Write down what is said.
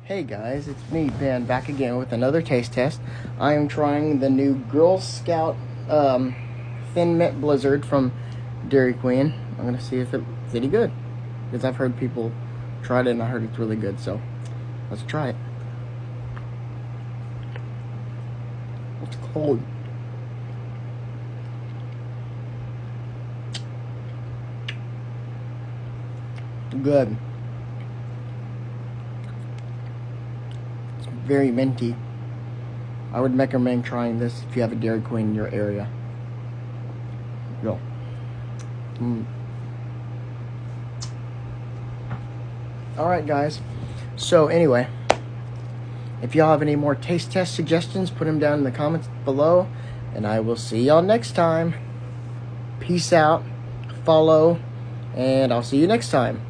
Hey guys, it's me, Ben, back again with another taste test. I am trying the new Girl Scout Thin Mint Blizzard from Dairy Queen. I'm going to see if it's any good, because I've heard people try it and I heard it's really good, so let's try it. It's cold. Good. Very minty. I would recommend trying this if you have a Dairy Queen in your area. Go. Alright guys, so anyway, if y'all have any more taste test suggestions, put them down in the comments below, and I will see y'all next time. Peace out, follow, and I'll see you next time.